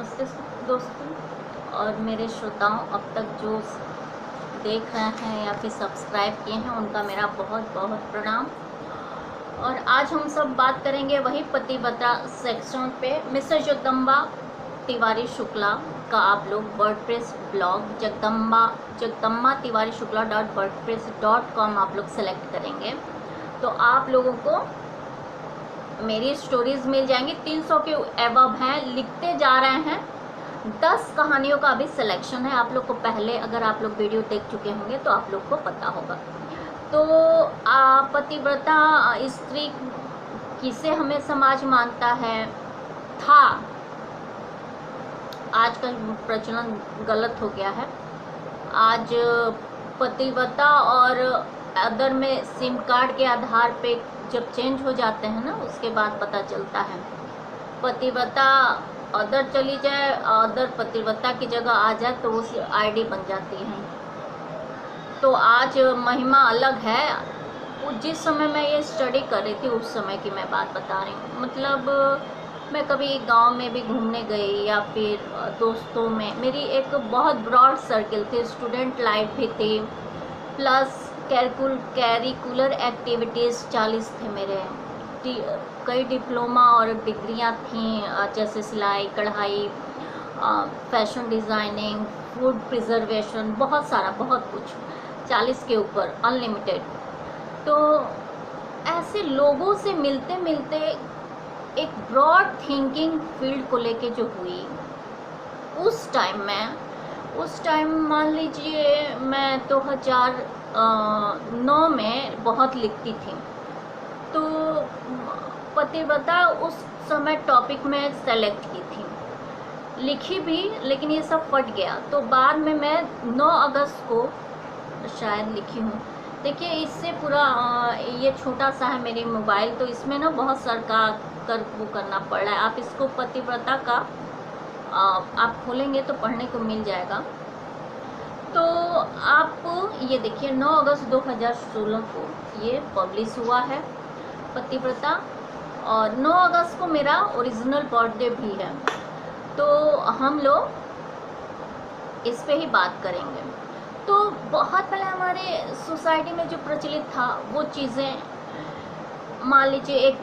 नमस्ते दोस्तों और मेरे श्रोताओं, अब तक जो देख रहे हैं या फिर सब्सक्राइब किए हैं उनका मेरा बहुत बहुत प्रणाम। और आज हम सब बात करेंगे वही पतिव्रता सेक्शन पे। मिसेस जगदम्बा तिवारी शुक्ला का आप लोग WordPress blog Jagdamba Tiwari Shukla .wordpress.com आप लोग सेलेक्ट करेंगे तो आप लोगों को मेरी स्टोरीज मिल जाएंगी। 300 के एबव हैं, लिखते जा रहे हैं। 10 कहानियों का अभी सिलेक्शन है। आप लोग को पहले अगर आप लोग वीडियो देख चुके होंगे तो आप लोग को पता होगा। तो पतिव्रता स्त्री किसे हमें समाज मानता है था, आज का प्रचलन गलत हो गया है। आज पतिव्रता और अदर में सिम कार्ड के आधार पे जब चेंज हो जाते हैं ना, उसके बाद पता चलता है। पतिव्रता अदर चली जाए, अदर पतिव्रता की जगह आ जाए तो उस आईडी बन जाती है। तो आज महिमा अलग है। जिस समय मैं ये स्टडी कर रही थी उस समय की मैं बात बता रही हूँ। मतलब मैं कभी गांव में भी घूमने गई या फिर दोस्तों में, मेरी एक बहुत ब्रॉड सर्किल थी। स्टूडेंट लाइफ भी थी, प्लस कैरिकुलर एक्टिविटीज़ 40 थे मेरे। कई डिप्लोमा और डिग्रियां थीं, जैसे सिलाई कढ़ाई, फैशन डिज़ाइनिंग, फूड प्रिजर्वेशन, बहुत सारा, बहुत कुछ, 40 के ऊपर अनलिमिटेड। तो ऐसे लोगों से मिलते मिलते एक ब्रॉड थिंकिंग फील्ड को लेके जो हुई उस टाइम मान लीजिए मैं 2009 में बहुत लिखती थी। तो पतिव्रता उस समय टॉपिक में सेलेक्ट की थी, लिखी भी, लेकिन ये सब फट गया। तो बाद में मैं 9 अगस्त को शायद लिखी हूँ। देखिए इससे पूरा ये छोटा सा है मेरी मोबाइल, तो इसमें ना बहुत सरकार कर वो करना पड़ रहा है। आप इसको पतिव्रता का आप खोलेंगे तो पढ़ने को मिल जाएगा। तो आप ये देखिए 9 अगस्त 2016 को ये पब्लिश हुआ है पतिव्रता, और 9 अगस्त को मेरा ओरिजिनल बर्थडे भी है। तो हम लोग इस पे ही बात करेंगे। तो बहुत पहले हमारे सोसाइटी में जो प्रचलित था वो चीज़ें मान लीजिए एक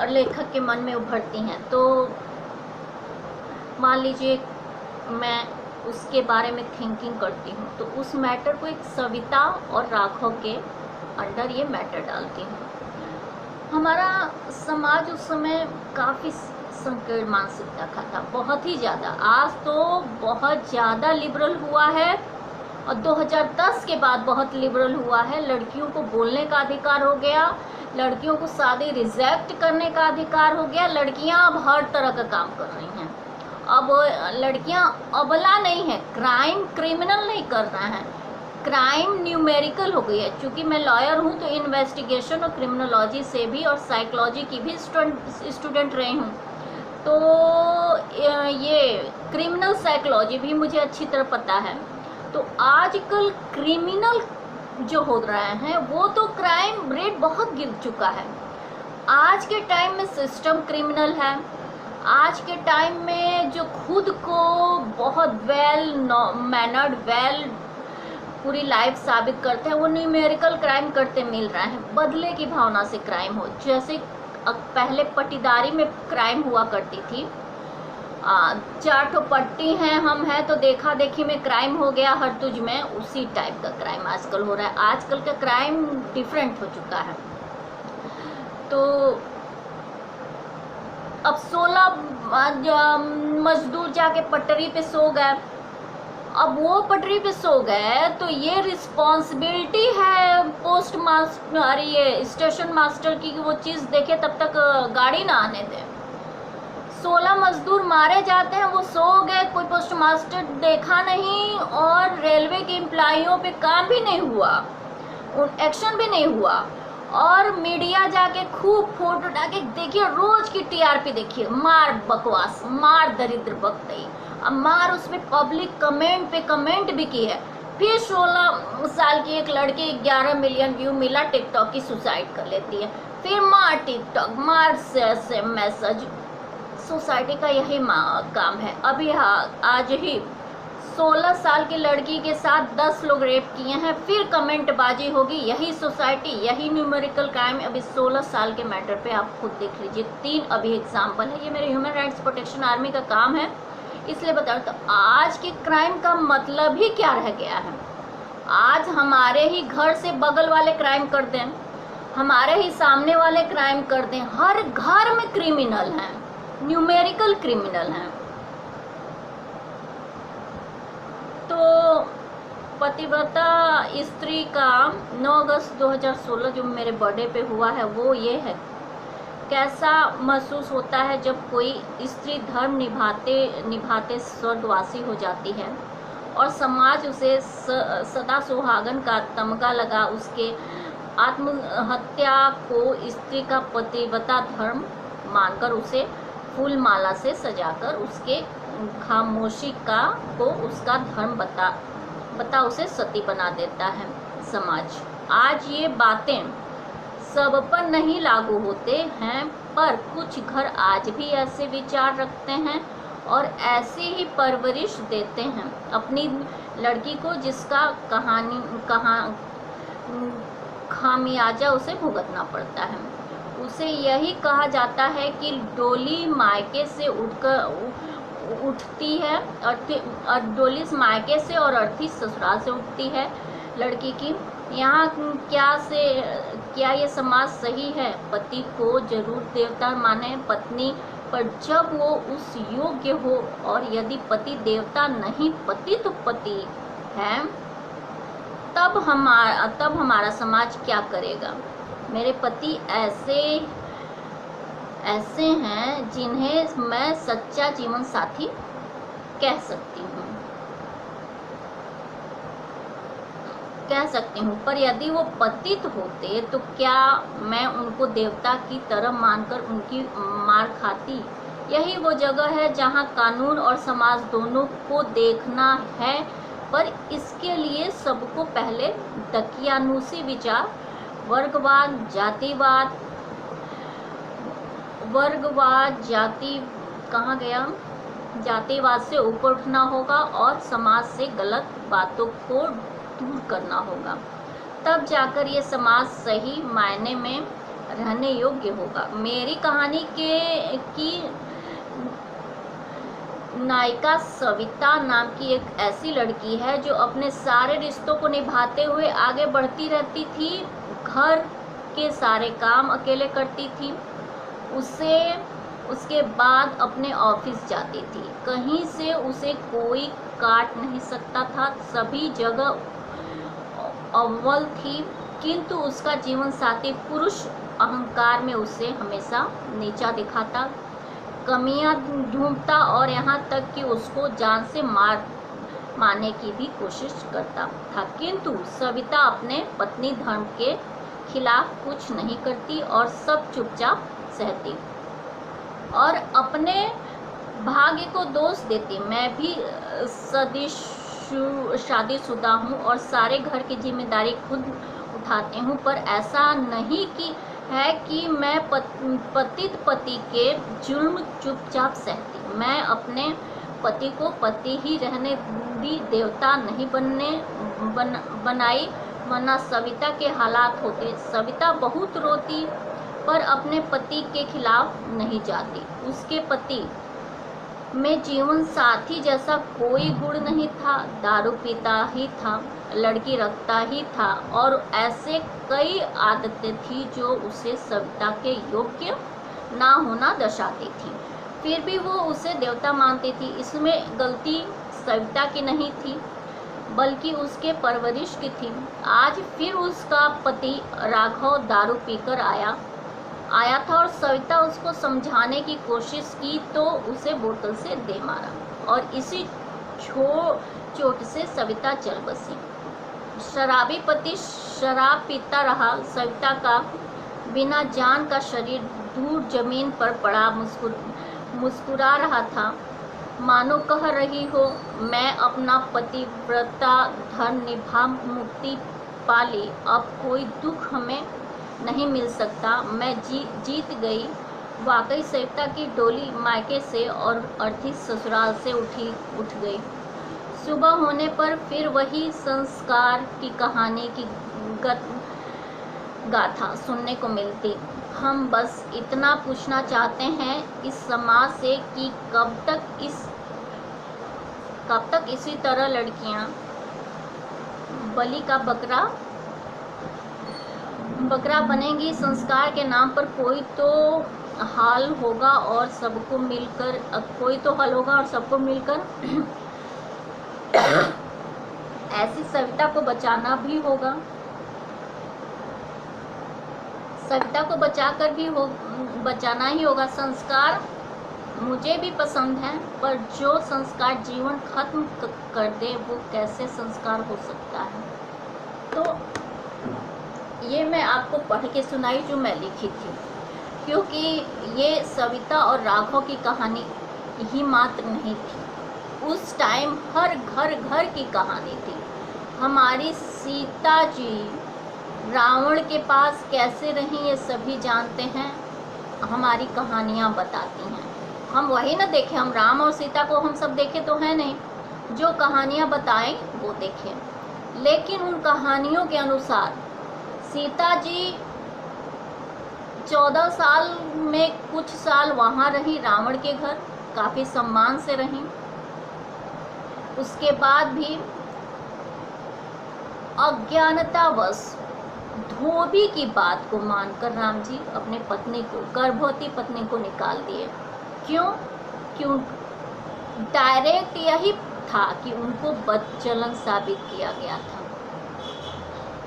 लेखक के मन में उभरती हैं। तो मान लीजिए मैं उसके बारे में थिंकिंग करती हूँ तो उस मैटर को एक सविता और राघव के अंडर ये मैटर डालती हूँ। हमारा समाज उस समय काफ़ी संकीर्ण मानसिकता का था, बहुत ही ज़्यादा। आज तो बहुत ज़्यादा लिबरल हुआ है और 2010 के बाद बहुत लिबरल हुआ है। लड़कियों को बोलने का अधिकार हो गया, लड़कियों को शादी रिजेक्ट करने का अधिकार हो गया। लड़कियां अब हर तरह का काम कर रही हैं। अब लड़कियां अबला नहीं है, क्रिमिनल नहीं कर रहे हैं, क्राइम न्यूमेरिकल हो गई है। चूँकि मैं लॉयर हूँ तो इन्वेस्टिगेशन और क्रिमिनोलॉजी से भी और साइकोलॉजी की भी स्टूडेंट रही हूँ। तो ये क्रिमिनल साइकोलॉजी भी मुझे अच्छी तरह पता है। तो आजकल क्रिमिनल जो हो रहे हैं वो तो क्राइम रेट बहुत गिर चुका है। आज के टाइम में सिस्टम क्रिमिनल है। आज के टाइम में जो खुद को बहुत वेल मैनर्ड, पूरी लाइफ साबित करते हैं, वो न्यूमेरिकल क्राइम करते मिल रहे हैं। बदले की भावना से क्राइम हो, जैसे पहले पट्टीदारी में क्राइम हुआ करती थी। 4 ठो पट्टी हैं, हम हैं तो देखा देखी में क्राइम हो गया हर तुझ में, उसी टाइप का क्राइम आजकल हो रहा है। आजकल का क्राइम डिफरेंट हो चुका है। तो अब 16 मजदूर जाके पटरी पे सो गए। अब वो पटरी पे सो गए तो ये रिस्पॉन्सिबिलिटी है पोस्ट मास्टर, ये स्टेशन मास्टर की, वो चीज़ देखे तब तक गाड़ी ना आने दे। 16 मजदूर मारे जाते हैं, वो सो गए, कोई पोस्ट मास्टर देखा नहीं, और रेलवे के एम्प्लॉइयों पे काम भी नहीं हुआ, एक्शन भी नहीं हुआ। और मीडिया जाके खूब फोटो डाके, देखिए रोज की टीआरपी देखिए, मार बकवास, मार दरिद्र बकतई, अब मार उसमें पब्लिक कमेंट पे कमेंट भी की है। फिर 16 साल की एक लड़की 11 मिलियन व्यू मिला, टिकटॉक की सुसाइड कर लेती है। फिर मार टिकटॉक, मार से मैसेज, सोसाइटी का यही काम है। अभी आज ही 16 साल की लड़की के साथ 10 लोग रेप किए हैं, फिर कमेंटबाजी होगी। यही सोसाइटी, यही न्यूमेरिकल क्राइम। अभी 16 साल के मैटर पे आप खुद देख लीजिए। 3 अभी एग्जाम्पल है। ये मेरे ह्यूमन राइट्स प्रोटेक्शन आर्मी का काम है, इसलिए बता रहा हूं। तो आज के क्राइम का मतलब ही क्या रह गया है? आज हमारे ही घर से बगल वाले क्राइम कर दें, हमारे ही सामने वाले क्राइम कर दें, हर घर में क्रिमिनल हैं, न्यूमेरिकल क्रिमिनल हैं। तो पतिव्रता स्त्री का 9 अगस्त 2016 जो मेरे बर्थडे पे हुआ है वो ये है, कैसा महसूस होता है जब कोई स्त्री धर्म निभाते स्वर्गवासी हो जाती है और समाज उसे सदा सुहागन का तमगा लगा उसके आत्महत्या को स्त्री का पतिव्रता धर्म मानकर उसे फूल माला से सजाकर उसके खामोशी को उसका धर्म बता उसे सती बना देता है समाज। आज ये बातें सब पर नहीं लागू होते हैं, पर कुछ घर आज भी ऐसे विचार रखते हैं और ऐसी ही परवरिश देते हैं अपनी लड़की को, जिसका खामियाजा उसे भुगतना पड़ता है। उसे यही कहा जाता है कि डोली मायके से उठती है, डोली मायके से और अर्थी ससुराल से उठती है लड़की की। यहाँ क्या ये समाज सही है? पति को जरूर देवता माने पत्नी, पर जब वो उस योग्य हो, और यदि पति देवता नहीं पति तो पति है, तब हमारा समाज क्या करेगा? मेरे पति ऐसे हैं जिन्हें मैं सच्चा जीवन साथी कह सकती हूँ, पर यदि वो पतित होते तो क्या मैं उनको देवता की तरह मानकर उनकी मार खाती? यही वो जगह है जहाँ कानून और समाज दोनों को देखना है, पर इसके लिए सबको पहले दकियानूसी विचार, वर्गवाद, जातिवाद से ऊपर उठना होगा और समाज से गलत बातों को दूर करना होगा। तब जाकर ये समाज सही मायने में रहने योग्य होगा। मेरी कहानी की नायिका सविता नाम की एक ऐसी लड़की है जो अपने सारे रिश्तों को निभाते हुए आगे बढ़ती रहती थी। घर के सारे काम अकेले करती थी। उसके बाद अपने ऑफिस जाती थी। कहीं से उसे कोई काट नहीं सकता था, सभी जगह अव्वल थी, किंतु उसका जीवन साथी पुरुष अहंकार में उसे हमेशा नीचा दिखाता, कमियां ढूंढता और यहाँ तक कि उसको जान से मारने की भी कोशिश करता था। किंतु सविता अपने पत्नी धर्म के खिलाफ कुछ नहीं करती और सब चुपचाप सहती और अपने भाग्य को दोष देती। मैं भी शादीशुदा हूँ और सारे घर की जिम्मेदारी खुद उठाती हूँ, पर ऐसा नहीं कि मैं पति के जुर्म चुपचाप सहती। मैं अपने पति को पति ही रहने दी, देवता नहीं बनाई, वरना सविता के हालात होते। सविता बहुत रोती पर अपने पति के खिलाफ नहीं जाती। उसके पति में जीवन साथी जैसा कोई गुण नहीं था, दारू पीता ही था, लड़की रखता ही था और ऐसे कई आदतें थी जो उसे सविता के योग्य ना होना दर्शाती थी। फिर भी वो उसे देवता मानती थी। इसमें गलती सविता की नहीं थी बल्कि उसके परवरिश की थी। आज फिर उसका पति राघव दारू पीकर आया था और सविता उसको समझाने की कोशिश की तो उसे बोतल से दे मारा और इसी चोट से सविता चल बसी। शराबी पति शराब पीता रहा। सविता का बिना जान का शरीर दूर जमीन पर पड़ा मुस्कुरा रहा था, मानो कह रही हो, मैं अपना पतिव्रता धर्म निभा मुक्ति पा ली, अब कोई दुख हमें नहीं मिल सकता। मैं जीत गई वाकई सविता की डोली मायके से और अर्थी ससुराल से उठ गई। सुबह होने पर फिर वही संस्कार की कहानी की गाथा सुनने को मिलती। हम बस इतना पूछना चाहते हैं इस समाज से कि कब तक इसी तरह लड़कियां बलि का बकरा बनेंगी। संस्कार के नाम पर कोई तो हल होगा और सबको मिलकर ऐसी सविता को बचाना भी होगा। सविता को बचाना ही होगा। संस्कार मुझे भी पसंद है, पर जो संस्कार जीवन खत्म कर दे वो कैसे संस्कार हो सकता है। तो ये मैं आपको पढ़ के सुनाई जो मैं लिखी थी, क्योंकि ये सविता और राघव की कहानी ही मात्र नहीं थी, उस टाइम हर घर की कहानी थी। हमारी सीता जी रावण के पास कैसे रहीं ये सभी जानते हैं, हमारी कहानियाँ बताती हैं। हम वही ना देखें, हम राम और सीता को हम सब देखे तो हैं नहीं, जो कहानियाँ बताएं वो देखें। लेकिन उन कहानियों के अनुसार सीता जी 14 साल में कुछ साल वहाँ रही रावण के घर, काफ़ी सम्मान से रहीं। उसके बाद भी अज्ञानतावश धोबी की बात को मानकर राम जी अपने गर्भवती पत्नी को निकाल दिए। क्यों डायरेक्ट यही था कि उनको बदचलन साबित किया गया था।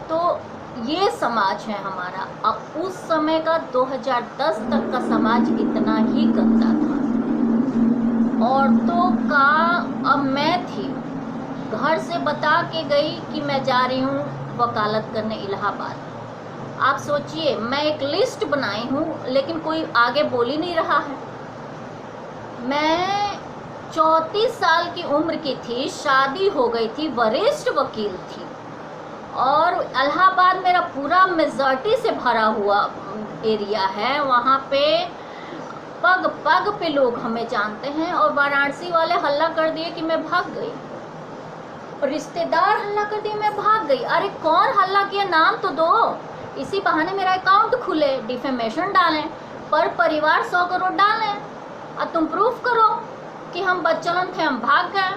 तो ये समाज है हमारा। अब उस समय का 2010 तक का समाज इतना ही गंदा था। औरतों का, अब मैं थी घर से बता के गई कि मैं जा रही हूँ वकालत करने इलाहाबाद। आप सोचिए, मैं एक लिस्ट बनाई हूँ लेकिन कोई आगे बोल ही नहीं रहा है। मैं 34 साल की उम्र की थी, शादी हो गई थी, वरिष्ठ वकील थी, और इलाहाबाद मेरा पूरा मेजॉरिटी से भरा हुआ एरिया है। वहाँ पे पग पग पे लोग हमें जानते हैं। और वाराणसी वाले हल्ला कर दिए कि मैं भाग गई, रिश्तेदार हल्ला कर दिए मैं भाग गई। अरे कौन हल्ला किया, नाम तो दो, इसी बहाने मेरा अकाउंट खुले, डिफेमेशन डालें, पर परिवार 100 करोड़ डालें, और तुम प्रूफ करो कि हम बदचलन थे, हम भाग गए।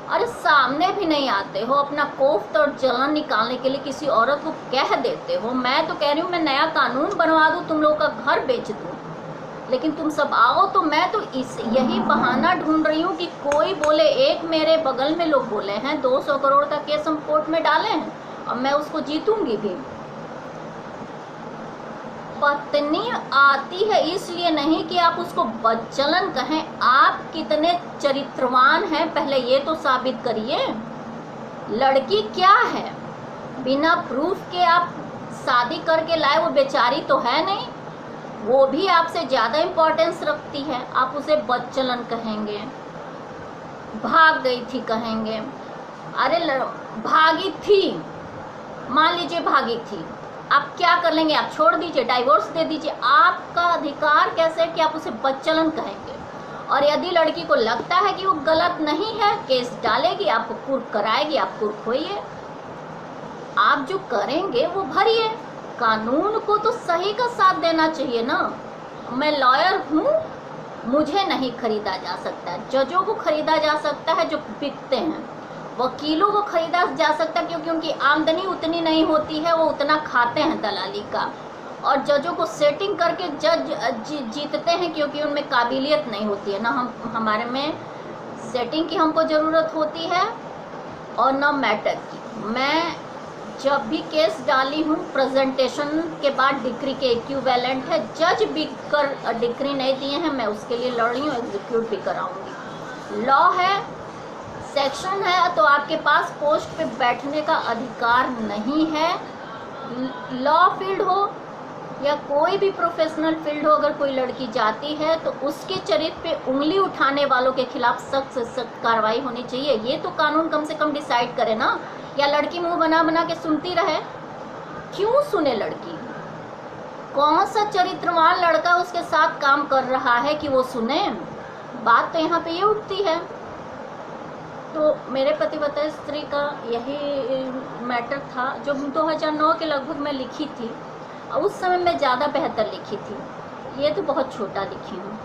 अरे सामने भी नहीं आते हो, अपना कोफ्त और जलन निकालने के लिए किसी औरत को कह देते हो। मैं तो कह रही हूँ मैं नया कानून बनवा दूँ, तुम लोगों का घर बेच दूँ, लेकिन तुम सब आओ। तो मैं तो यही बहाना ढूंढ रही हूँ कि कोई बोले। एक मेरे बगल में लोग बोले हैं 200 करोड़ का केस हम कोर्ट में डाले हैं और मैं उसको जीतूंगी भी। पत्नी आती है इसलिए नहीं कि आप उसको बदचलन कहें। आप कितने चरित्रवान हैं पहले ये तो साबित करिए। लड़की क्या है, बिना प्रूफ के आप शादी करके लाए, वो बेचारी तो है नहीं, वो भी आपसे ज़्यादा इम्पोर्टेंस रखती है। आप उसे बदचलन कहेंगे, भाग गई थी कहेंगे। अरे भागी थी, मान लीजिए भागी थी, आप क्या कर लेंगे, आप छोड़ दीजिए, डाइवोर्स दे दीजिए। आपका अधिकार कैसे है कि आप उसे बदचलन कहेंगे। और यदि लड़की को लगता है कि वो गलत नहीं है, केस डालेगी, आपको कुर्क कराएगी, आप कुर्क होइए। आप जो करेंगे वो भरिए। कानून को तो सही का साथ देना चाहिए ना। मैं लॉयर हूँ, मुझे नहीं खरीदा जा सकता। जजों को खरीदा जा सकता है जो बिकते हैं, वकीलों को खरीदा जा सकता है क्योंकि उनकी आमदनी उतनी नहीं होती है, वो उतना खाते हैं दलाली का। और जजों को सेटिंग करके जज जीतते हैं क्योंकि उनमें काबिलियत नहीं होती है ना। हमारे में सेटिंग की हमको ज़रूरत होती है और ना मैटर की। मैं जब भी केस डाली हूँ, प्रेजेंटेशन के बाद डिक्री के इक्विवेलेंट है। जज बिक कर डिक्री नहीं दिए हैं, मैं उसके लिए लड़ रही हूँ, एग्जीक्यूट भी कराऊंगी। लॉ है, सेक्शन है, तो आपके पास पोस्ट पे बैठने का अधिकार नहीं है। लॉ फील्ड हो या कोई भी प्रोफेशनल फील्ड हो, अगर कोई लड़की जाती है तो उसके चरित्र पे उंगली उठाने वालों के खिलाफ सख्त से सख्त कार्रवाई होनी चाहिए। ये तो कानून कम से कम डिसाइड करे ना, या लड़की मुंह बना बना के सुनती रहे। क्यों सुने लड़की? कौन सा चरित्रवान लड़का उसके साथ काम कर रहा है कि वो सुने? बात तो यहाँ पे ये उठती है। तो मेरे पतिव्रता स्त्री का यही मैटर था जो 2009 के लगभग मैं लिखी थी। उस समय मैं ज़्यादा बेहतर लिखी थी, ये तो बहुत छोटा लिखी हूँ।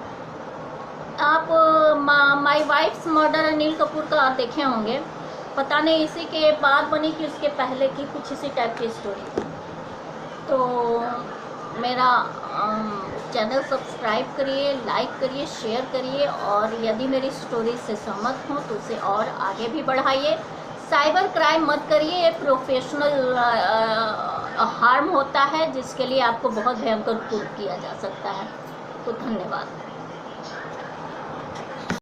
आप my wife's murder Anil Kapoor का आप देखे होंगे, पता नहीं इसी के बाद बनी कि उसके पहले की कुछ इसी टाइप की स्टोरी थी। तो मेरा चैनल सब्सक्राइब करिए, लाइक करिए, शेयर करिए, और यदि मेरी स्टोरी से सहमत हो तो उसे और आगे भी बढ़ाइए। साइबर क्राइम मत करिए, ये प्रोफेशनल हार्म होता है जिसके लिए आपको बहुत भयंकर प्रूफ किया जा सकता है। तो धन्यवाद।